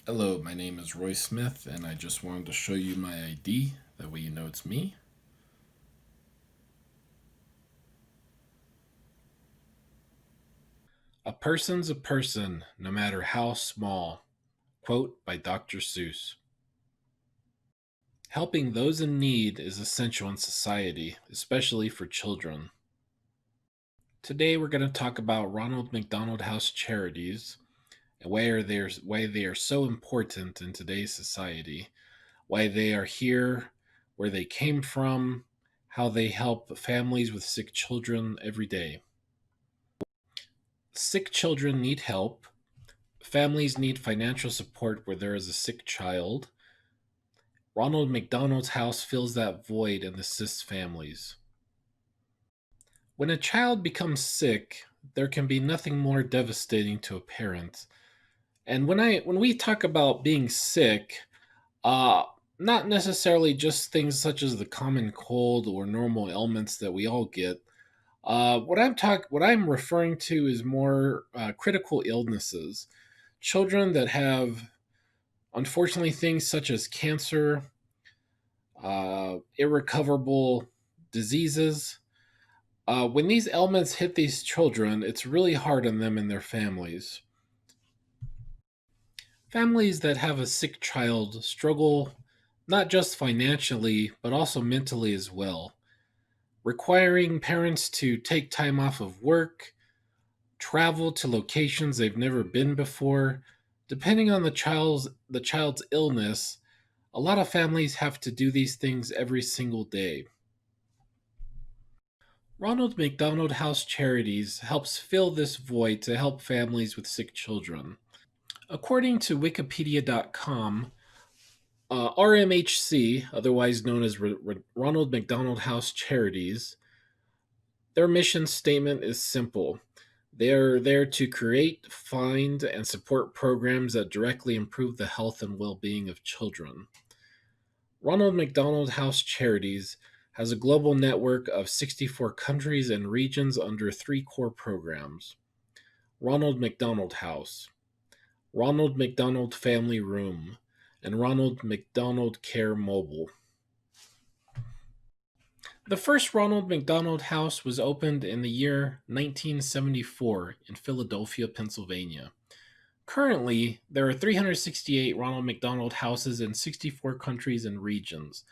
Hello, my name is Roy Smith, and I just wanted to show you my ID. That way you know it's me. A person's a person, no matter how small. Quote by Dr. Seuss. Helping those in need is essential in society, especially for children. Today we're going to talk about Ronald McDonald House Charities and why they are so important in today's society, why they are here, where they came from, how they help families with sick children every day. Sick children need help. Families need financial support where there is a sick child. Ronald McDonald's House fills that void and assists families. When a child becomes sick, there can be nothing more devastating to a parent. And when we talk about being sick, uh not necessarily just things such as the common cold or normal ailments that we all get. What I'm referring to is more critical illnesses. Children that have, unfortunately, things such as cancer, irrecoverable diseases. When these ailments hit these children, it's really hard on them and their families. Families that have a sick child struggle not just financially, but also mentally as well, requiring parents to take time off of work, travel to locations they've never been before. Depending on the child's illness, a lot of families have to do these things every single day. Ronald McDonald House Charities helps fill this void to help families with sick children. According to Wikipedia.com, RMHC, otherwise known as Ronald McDonald House Charities, their mission statement is simple. They're there to create, find, and support programs that directly improve the health and well being of children. Ronald McDonald House Charities has a global network of 64 countries and regions under three core programs: Ronald McDonald House, Ronald McDonald Family Room, and Ronald McDonald Care Mobile. The first Ronald McDonald House was opened in the year 1974 in Philadelphia, Pennsylvania. Currently, there are 368 Ronald McDonald Houses in 64 countries and regions.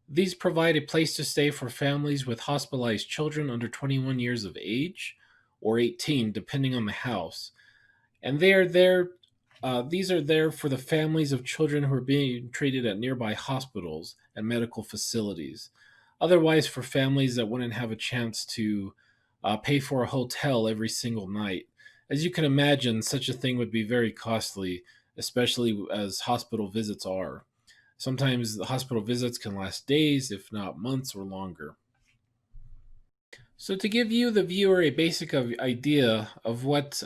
These provide a place to stay for families with hospitalized children under 21 years of age or 18, depending on the house. And they are there. These are there for the families of children who are being treated at nearby hospitals and medical facilities. Otherwise, for families that wouldn't have a chance to pay for a hotel every single night. As you can imagine, such a thing would be very costly, especially as hospital visits are. Sometimes the hospital visits can last days, if not months or longer. So, to give you, the viewer, a basic idea of what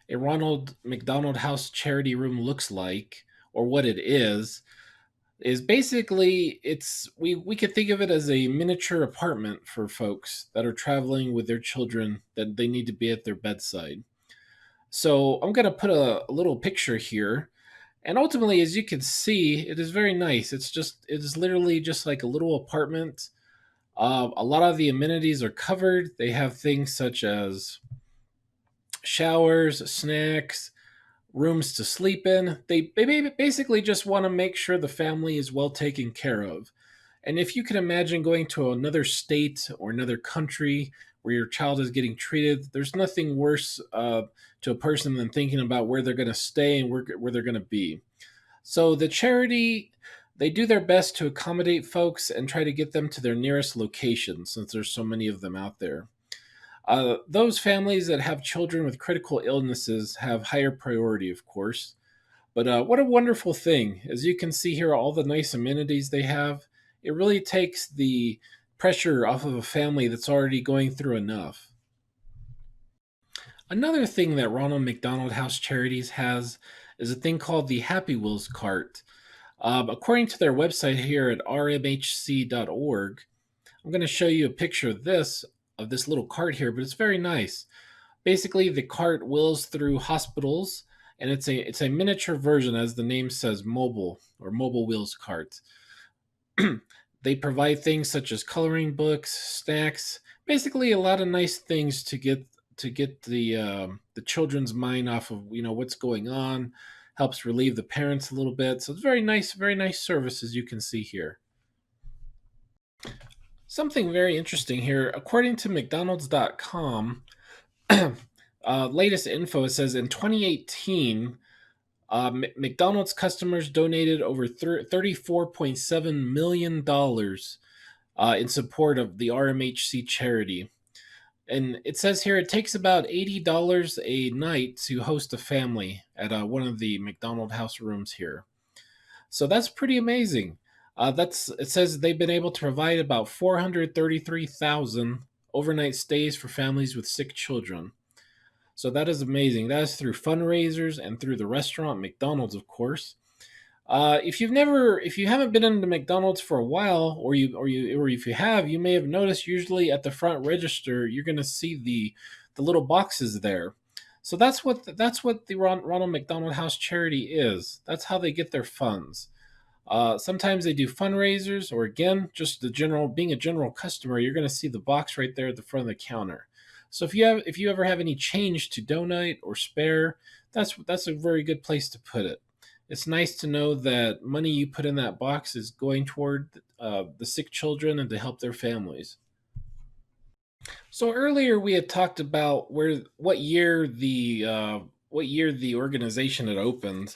a Ronald McDonald House charity room looks like, or what it is basically we could think of it as a miniature apartment for folks that are traveling with their children that they need to be at their bedside. So I'm going to put a little picture here. And ultimately, as you can see, it is very nice. It is literally just like a little apartment. A lot of the amenities are covered. They have things such as showers, snacks, rooms to sleep in. They basically just want to make sure the family is well taken care of. And if you can imagine going to another state or another country where your child is getting treated, there's nothing worse to a person than thinking about where they're going to stay and where they're going to be. So the charity, they do their best to accommodate folks and try to get them to their nearest location since there's so many of them out there. Those families that have children with critical illnesses have higher priority, of course. But what a wonderful thing. As you can see here, all the nice amenities they have, it really takes the pressure off of a family that's already going through enough. Another thing that Ronald McDonald House Charities has is a thing called the Happy Wheels cart. According to their website here at rmhc.org, I'm going to show you a picture of this little cart here, but it's very nice. Basically, the cart wheels through hospitals and it's a miniature version, as the name says, mobile or mobile wheels cart. They provide things such as coloring books, snacks, basically a lot of nice things to get the children's mind off of what's going on. Helps relieve the parents a little bit. So it's very nice service as you can see here. Something very interesting here, according to McDonald's.com, latest info, it says in 2018, McDonald's customers donated over $34.7 million in support of the RMHC charity. And it says here it takes about $80 a night to host a family at one of the McDonald house rooms here. So that's pretty amazing. That's it says they've been able to provide about 433,000 overnight stays for families with sick children. So that is amazing. That is through fundraisers and through the restaurant McDonald's, of course. If you haven't been into McDonald's for a while, or if you have, you may have noticed. Usually at the front register, you're going to see the little boxes there. So that's what the Ronald McDonald House Charity is. That's how they get their funds. Sometimes they do fundraisers, or again, just the general being a general customer, you're going to see the box right there at the front of the counter. So if you ever have any change to donate or spare, that's a very good place to put it. It's nice to know that money you put in that box is going toward the sick children and to help their families. So earlier we had talked about what year the organization had opened,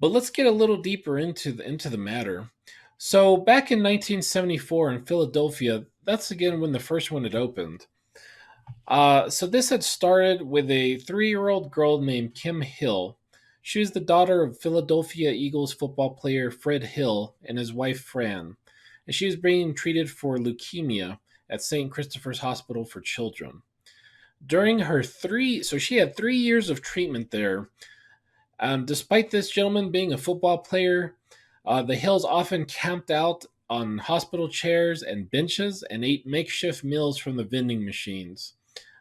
but let's get a little deeper into the matter. So back in 1974 in Philadelphia, that's again when the first one had opened. So this had started with a 3-year-old girl named Kim Hill. She was the daughter of Philadelphia Eagles football player Fred Hill and his wife Fran, and she was being treated for leukemia at St. Christopher's Hospital for Children. During so she had 3 years of treatment there. Despite this gentleman being a football player, the Hills often camped out on hospital chairs and benches and ate makeshift meals from the vending machines.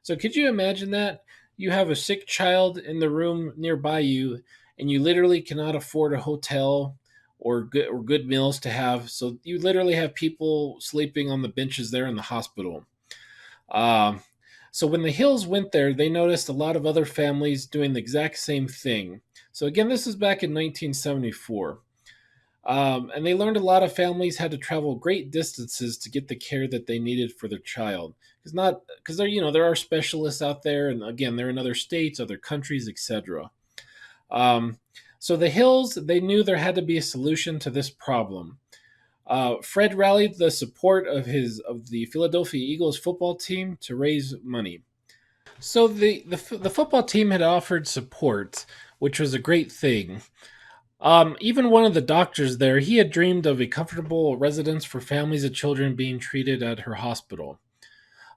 So, could you imagine that? You have a sick child in the room nearby you, and you literally cannot afford a hotel or good meals to have. So, you literally have people sleeping on the benches there in the hospital. Um, so when the Hills went there, they noticed a lot of other families doing the exact same thing. So again, this is back in 1974. And they learned a lot of families had to travel great distances to get the care that they needed for their child. Because there are specialists out there, and again, they're in other states, other countries, etc. Um, so the Hills, they knew there had to be a solution to this problem. Fred rallied the support of the Philadelphia Eagles football team to raise money. So the football team had offered support, which was a great thing. Even one of the doctors there, he had dreamed of a comfortable residence for families of children being treated at her hospital.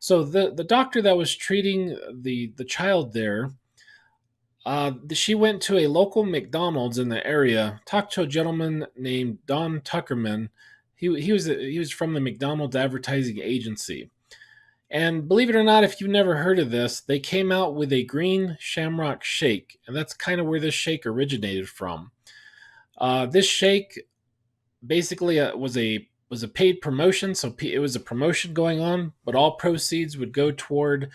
So the doctor that was treating the child there, she went to a local McDonald's in the area, talked to a gentleman named Don Tuckerman. He was from the McDonald's advertising agency. And believe it or not, if you've never heard of this, they came out with a green shamrock shake, and that's kind of where this shake originated from. This shake basically was a paid promotion, so it was a promotion going on, but all proceeds would go toward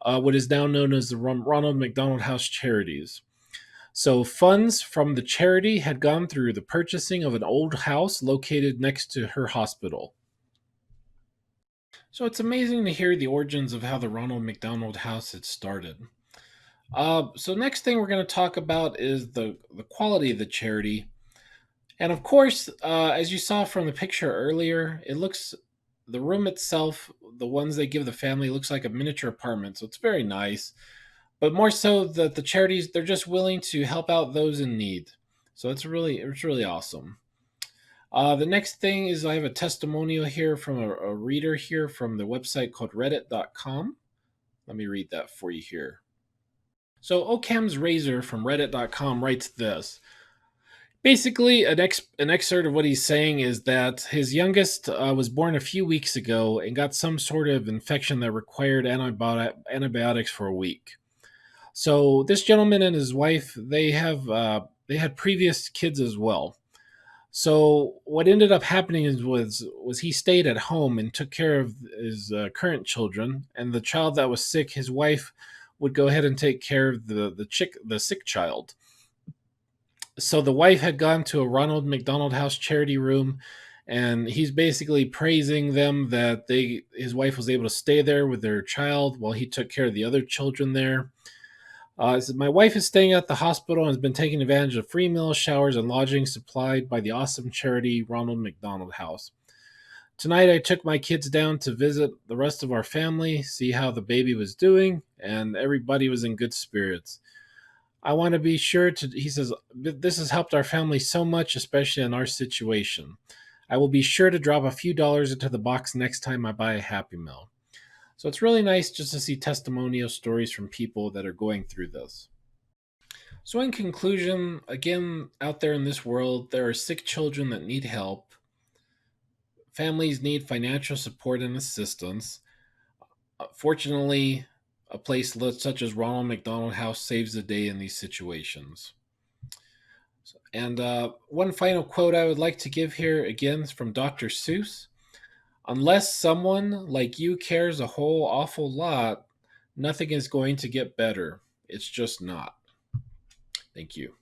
what is now known as the Ronald McDonald House Charities. So funds from the charity had gone through the purchasing of an old house located next to her hospital. So it's amazing to hear the origins of how the Ronald McDonald House had started. So next thing we're going to talk about is the quality of the charity. And of course, as you saw from the picture earlier, the room itself, the ones they give the family, looks like a miniature apartment. So it's very nice. But more so that the charities, they're just willing to help out those in need. So it's really awesome. The next thing is I have a testimonial here from a reader here from the website called reddit.com. Let me read that for you here. So Occam's Razor from reddit.com writes this. Basically, an excerpt of what he's saying is that his youngest was born a few weeks ago and got some sort of infection that required antibiotics for a week. So this gentleman and his wife, they had previous kids as well. So what ended up happening was he stayed at home and took care of his current children, and the child that was sick, his wife would go ahead and take care of the sick child. So the wife had gone to a Ronald McDonald House charity room, and he's basically praising them that they his wife was able to stay there with their child while he took care of the other children there. He said, my wife is staying at the hospital and has been taking advantage of free meals, showers, and lodging supplied by the awesome charity Ronald McDonald House. Tonight, I took my kids down to visit the rest of our family, see how the baby was doing, and everybody was in good spirits. I want to be sure to, he says, this has helped our family so much, especially in our situation. I will be sure to drop a few dollars into the box next time I buy a Happy Meal. So it's really nice just to see testimonial stories from people that are going through this. So, in conclusion, again, out there in this world, there are sick children that need help. Families need financial support and assistance. Fortunately, a place such as Ronald McDonald House saves the day in these situations. And one final quote I would like to give here again is from Dr. Seuss. Unless someone like you cares a whole awful lot, nothing is going to get better. It's just not. Thank you.